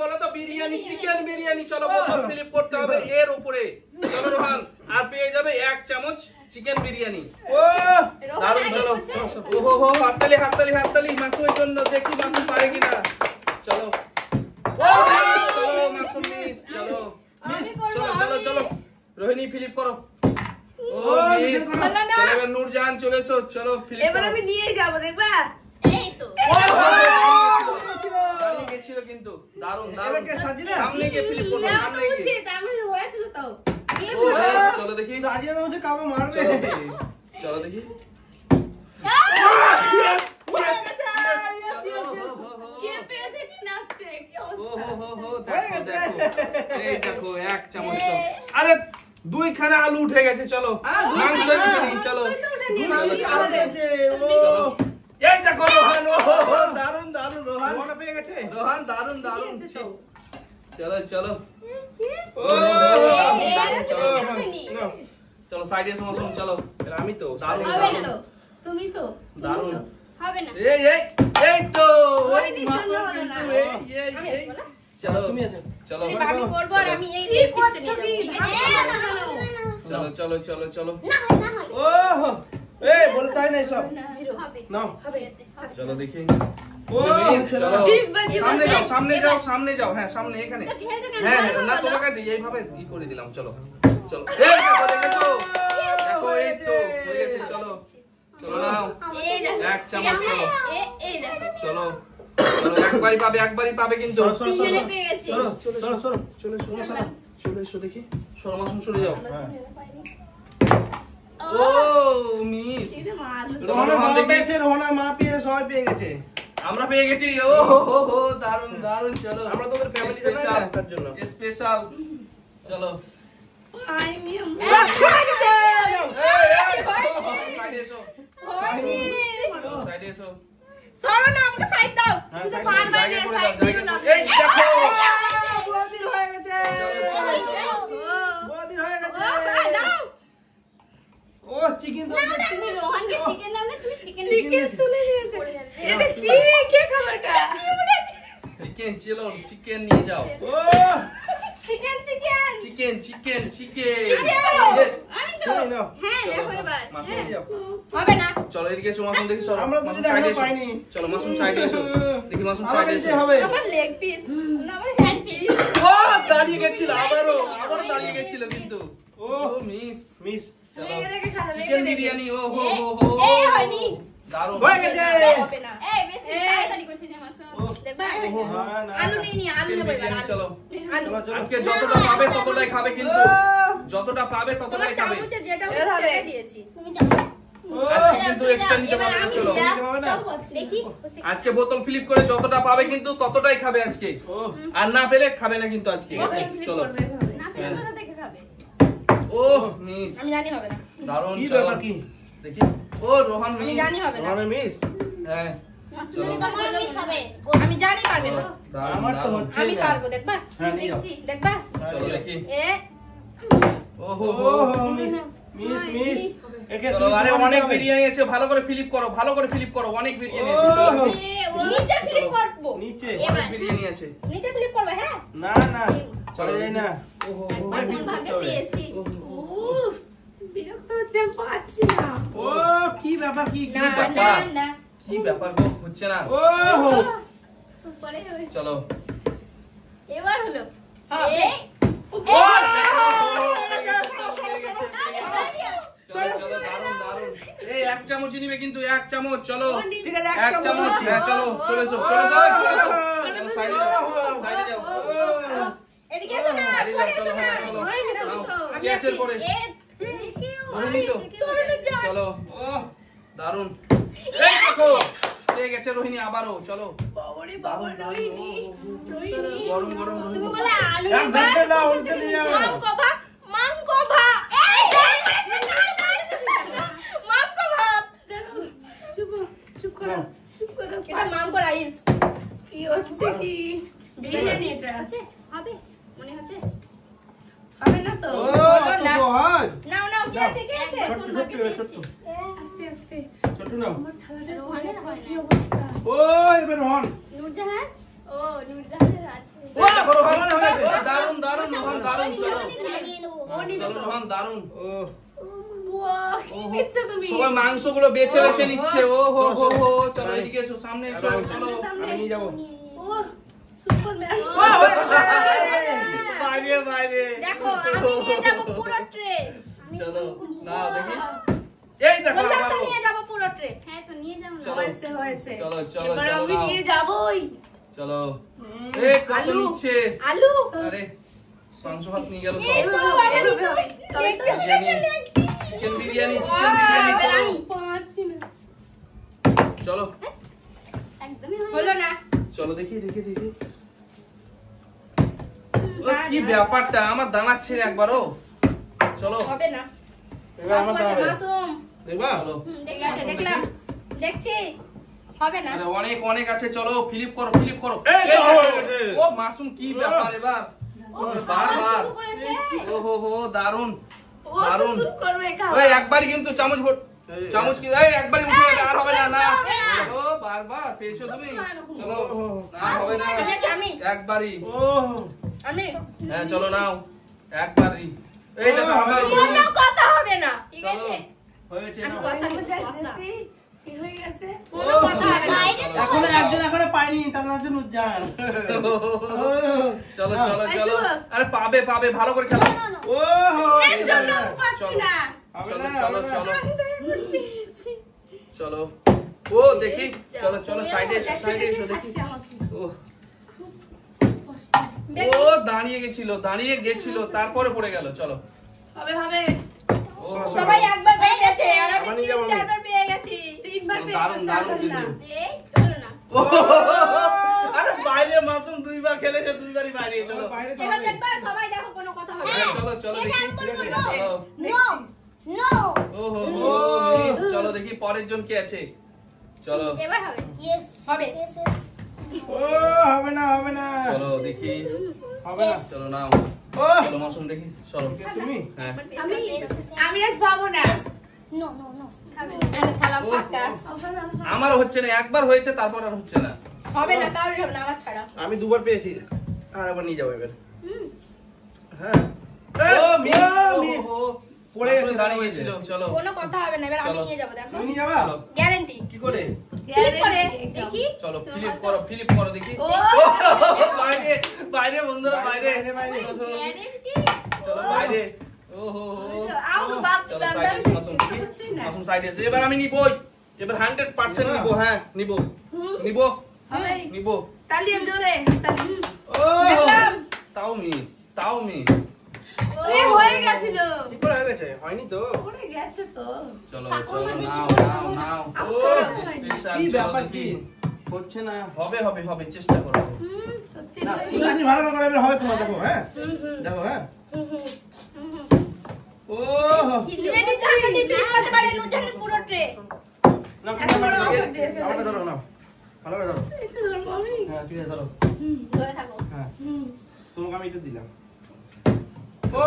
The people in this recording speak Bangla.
বলো তো? বিরিয়ানি, চিকেন বিরিয়ানি। চলো বোতল ফিলিপ করতে হবে এর উপরে। চলো রোহান, আর পেয়ে যাবে 1 চামচ চিকেন বিরিয়ানি। ও দারুণ। চলো ওহো হো, হাততালি হাততালি হাততালি মাসুমের জন্য, দেখি মাসুম পারে কিনা। চলো চলো মাসুম মিস। চলো চলো চলো চলো রোহিণী ফিলিপ করো। ও মিস। চলো এবার নূরজাহান চলে এসো। চলো ফিলিপ এবার আমি নিয়ে যাব, দেখবা? এই তো দাঁড়িয়ে গেছিল কিন্তু। দারুণ দারুণ। সামনে গিয়ে ফিলিপ করো, সামনে গিয়ে। আমি হয়েছিল তো। চলো দেখি। সাজিয়ে দাও যে কামে মারবে। চলো দেখি। কে পেয়েছে কি নাচছে, কি অবস্থা। দেখো দেখো, এই দেখো 1 চামচ। আরে 2 খানা আলু উঠে গেছে। চলো মাংস নিয়ে চলো। এই দেখো রোহান, দারুণ দারুণ। রোহান পেয়ে গেছে। রোহান দারুণ দারুণ। চলো চলো। চলো সাইডে এসো মাসুম। চলো আমি তো দারুণ হবে দারুণ তো, তুমি তো দারুণ। হবে না। এই এই এই তো ওই ওই মাসুম নিচে কিন্তু যাবে এই চলো তুমি আছো। চলো আমি করব আর আমি এই কি করছো কি? চলো চলো চলো চলো। ওহো এই বলতে হয় না সব। হবে নাও হবে। চলো দেখি। ও চলো ডিগবাজি সামনে যাও সামনে যাও সামনে যাও। হ্যাঁ সামনে এখানে। তো ঠেলছো কেন? হ্যাঁ ভালো না ভালো। তোমাকে এইভাবে ই করে দিলাম। চলো চলো। এই দেখো দেখেছো? দেখো এই তো হয়ে গেছে। চলো চলো নাও এই দেখো 1 চামচ। চলো এই দেখো চলো চলো। একবারই পাবে কিন্তু। তিনজনে পেয়ে গেছি। চলো চলো চলো চলে এসো চলে এসো দেখি। সরো মাসুম সরে যাও। ও মিস। এই যে মাল। রোহনের মা পেয়েছে, রোহনের মা পেয়ে সবাই পেয়ে গেছে। আমরা পেয়ে গেছি। ও হো হো দারুন দারুন। চলো আমরা তোমাদের ফ্যামিলি স্পেশাল তার জন্য। স্পেশাল। চলো আই মিম। সাইডে এসো। চলো সাইডে এসো। সরো না, আমাকে সাইড দাও। তুই তো পারবে না, সাইড দিও না। এই দেখো বদির হয়ে গেছে। বদির হয়ে গেছে। দাঁড়াও। ও চিকেন তো তুমি রোহানকে চিকেন দাও না, তুমি চিকেন চিকেন তুলে নিয়েছে। এটা কি কে খাবারটা? চিকেন। চলো চিকেন নিয়ে যাও। ও chicken chicken chicken chicken chicken. আমি তো তুমি নাও। হ্যাঁ দেখো এবার মাসুম হবে না। চলো এদিকে এসো মাসুম দেখি। সরো আমরা মাসুম দুজনে সাইডে এখনো এসো। পাইনি। চলো মাসুম সাইডে এসো দেখি। মাসুম আমার সাইডে কাছে এসো। হবে। আমার লেগ পিস না, আমার হ্যান্ড পিস। ও দাঁড়িয়ে গেছিল। আবারও দাঁড়িয়ে গেছিল কিন্তু। ও মিস মিস চলো লেগে লেগে খাবে। চিকেন বিরিয়ানি। ও হো হো হো এই হয়নি। দারুণ হয়ে গেছে। হবে না। এই বেশি তাড়াতাড়ি করছিস আমার সব। দেখবা আলু নেই নি, আলু নেব এবার। আলু। চলো আলু। আজকে যতটা পাবে ততটাই খাবে কিন্তু। যতটা পাবে তোমার ততটাই খাবে। চামচে যেটা এবার হবে। সেটাই দিয়েছি। আজকে কিন্তু এক্সট্রা নিতে পারবে না। চলো দেখি আজকে বোতল ফিলিপ করে যতটা পাবে কিন্তু ততটাই খাবে আজকে। ও আর না পেলে খাবে না কিন্তু আজকে। ওকে, চলো না ফেলে কোথা থেকে খাবে? ও মিস আমি জানি হবে না। দারুণ। কি চলো ব্যাপার কি? দেখি। ও রোহান আমি মিস। জানি হবে না। রোহনের মিস। হ্যাঁ চলো আমি জানি পারবে না। দারুণ আমার তো দারুণ। হচ্ছে আমি না। পারবো, দেখবা? হ্যাঁ নিয়ে যাও। দেখবা? চলো দেখি। এ ও হো ও হো মিস মিস মিস। একে চলো আরে অনেক বিরিয়ানি আছে। ভালো করে ফিলিপ করো, ভালো করে ফিলিপ করো। অনেক বিরিয়ানি আছে। চলো নিচে ফ্লিপ করবো। নিচে অনেক বিরিয়ানি আছে। নিচে ফ্লিপ করবে, হ্যাঁ? না না চলে যায় না। ও হো হো ওরে বিল করতে হবে। উফ, বিরক্ত হচ্ছে, আমি পাচ্ছি না। ও কি ব্যাপার কি কি না ব্যাপার? না না। কি ব্যাপার গো, হচ্ছে না। ও হো চলো এবার হলো। হবে। চলো চলো দারুন দারুন। এই 1 চামচ নিবে কিন্তু। 1 চামচ। চলো ঠিক আছে 1 চামচ। হ্যাঁ চলো চলে এসো চলে এসো চলে এসো। চলো সাইডে যাও সাইডে যাও। এদিকে এসো না, সাইডে যাও। সরে চলো এসো না। হ্যাঁ চলো। ওই না নাও, তো। আমি গ্যাসের আছি। পরে ধরে তো। চলো ও দারুন। এই দেখো পেয়ে গেছে রোহিণী আবারও। চলো বাবারে বাবা, রোহিণী, রোহিণী। গরম গরম রোহিণী। তুমি বলে আলু এক ঘন্টা না উল্টে নিয়ে যাবে না। মাংকো ভাত, মাংকো ভাত। এই মাংকো ভাত। দাঁড়াও, চুপ হও, চুপ করো, চুপ করো। এটা মাংকো রাইস। কি হচ্ছে কি? বিরিয়ানি এটা আছে? হবে? মনে হচ্ছে? হবে না তো? ও তো সহজ। নাও নাও, কি আছে কি আছে? ছোট্ট ছোট্ট ছোট্ট আস্তে আস্তে। ছোট্ট নাও। আমার থালাটা পড়ে গেছে, কি অবস্থা? ও এবার রোহন। নূরজাহান, ও ও নূরজাহানের আছে ও বড় ভালো হয়ে গেছে। দারুণ দারুণ রোহান দারুণ চলো। চালিয়ে নেবো ও নিবে চলো তো। রোহান দারুণ। ও বাহ, কি নিচ্ছ তুমি? সবাই মাংসগুলো বেছে বেছে নিচ্ছে। ও হো হো হো চলো এদিকে এসো সামনে এসো চলো। সামনে। আমি নিয়ে যাবো। ও সুপারম্যান। বাইরে বাইরে দেখো আমি নিয়ে যাব পুরো ট্রে চলো না দেখি এই দেখো বললাম তো আবারও নিয়ে যাব পুরো ট্রে হ্যাঁ তো নিয়ে যাও না চলো। হয়েছে হয়েছে। চলো, চলো, এবার চলো, আমি নাও। নিয়ে যাবই। চলো এই কত আলু। নিচ্ছে আলু আরে মাংস ভাত নিয়ে গেল সব এই তো এভাবে হবে। তবে তো চিকেন বিরিয়ানি চিকেন বিরিয়ানি চলো পারছি না। চলো একদমই হলো না চলো দেখি দেখি দেখি ও কি ব্যাপারটা আমার দাঁড়াচ্ছে না একবারও চলো হবে না এবার আমার দাঁড়াবে। মাসুম দেখবা? চলো ঠিক আছে দেখলাম দেখছি হবে না আরে অনেক অনেক আছে চলো ফ্লিপ করো এই তো হয়ে গেছে। ও মাসুম কি ব্যাপার এবার ও বারবার শুরু করেছে ও হো হো দারুন ও তো দারুণ। শুরু করবে খাওয়া। ওই একবারই কিন্তু চামচ ভোট এই, চামচ কি এই একবারই উঠে যাবে আর হবে না না হবে না। ও বারবার পেয়েছো তুমি চলো ও, না হবে না আমি একবারই ও আমি হ্যাঁ চলো নাও একবারই এই দেখো ও, আবার কোনো কথা হবে না ঠিক চলো। আছে হয়েছে আমি নাও। কথা আমি বলছি যাইতেছি। কি হয়ে গেছে? কোনো কথা হবে না এখনো একজন এখনো পাইনি তার নাম হচ্ছে নুরজাহান। চলো চলো এই চলো চলো। আরে পাবে পাবে ভালো করে খেলো ও এর জন্য আমি পাচ্ছি না। হবে চলো না, চলো হবে না। চলো আমি পেয়েছি। চলো ও দেখি চলো চলো সাইডে এসো সাইডে এসো দেখি খাচ্ছে আমাকে। ও কষ্ট। ও দাঁড়িয়ে গেছিল তারপরে পড়ে গেল চলো হবে হবে। ও সবাই একবার পেয়ে গেছে আর আমি আমার নিয়ে যাবো আমি। 3-4 বার পেয়ে গেছি তিনবার দারুণ, পেয়েছো, দারুণ চারবার না। কিন্তু। এই হলো না ও, আরে বাইরে মাসুম দুইবার খেলেছে দুইবারই বাইরে চলো বাইরে তো এবার হবে। দেখবা সবাই দেখো কোনো কথা হবে হ্যাঁ, না চলো চলো দেখি চলো দেখছি। নো ও হো হো মিস, চলো দেখি পরের জন কে আছে চলো এবার হবে ইয়েস হবে ও হবে না হবে না চলো দেখি হবে না চলো নাও ও চলো মাসুম দেখি চলো তুমি হ্যাঁ আমি আজ পাবো না। খাবে তাহলে থালা ও, ফাঁকা আমারও হচ্ছে না একবার হয়েছে তারপর আর হচ্ছে না হবে না কারোর হবে না আমার ছাড়া আমি দুবার পেয়েছি আর একবার নিয়ে যাবো এবার হ্যাঁ ও মিস ও মিস। হো পড়ে পড়ে গেছে, গেছে দাঁড়িয়ে পড়ে গেছিল চলো কোনো কথা হবে না এবার আমি চলো। নিয়ে যাব দেখো তুমি নিয়ে যাবা চলো গ্যারান্টি কি করে ক্লিক করে দেখি চলো ফ্লিপ করো দেখি ও বাইরে বাইরে বন্ধুরা বাইরে বাইরে, বাইরে। চলো বাইরে ও হো হো আমাকে বাদ চলো দাও, সাইডে আমি এসে মাসুম চেষ্টা দেখি করছি না। মাসুম সাইডে এসে এবার আমি নিবই এবার 100% নিবো হ্যাঁ নিবো নিবো হবে। নিবো তালিয়া জোরে তালি। ও দেখলাম তাও মিস এ হয়ে গেছিল। কি করে হয়ে গেছে হয়নি তো পড়ে গেছে তো। চলো চলো নাও আমি ও চলো। স্পেশাল কি চলো ব্যাপার দেখি কি হচ্ছে না হবে চেষ্টা করো সত্যি না হয়ে তুমি গেছে। ভালো করে এবার হবে তোমার দেখো হ্যাঁ দেখো হ্যাঁ ও রেডি থাকো দি ক্লিক করতে পারে নুজানের পুরো ট্রে না এত বড় offer দিয়েছে। আমাকে ধরো না ভালো করে ধরো এটা ধরবো আমি। হ্যাঁ ঠিক আছে ধরো ধরে থাকো হ্যাঁ হুম। তোমাকে আমি এটা দিলাম ও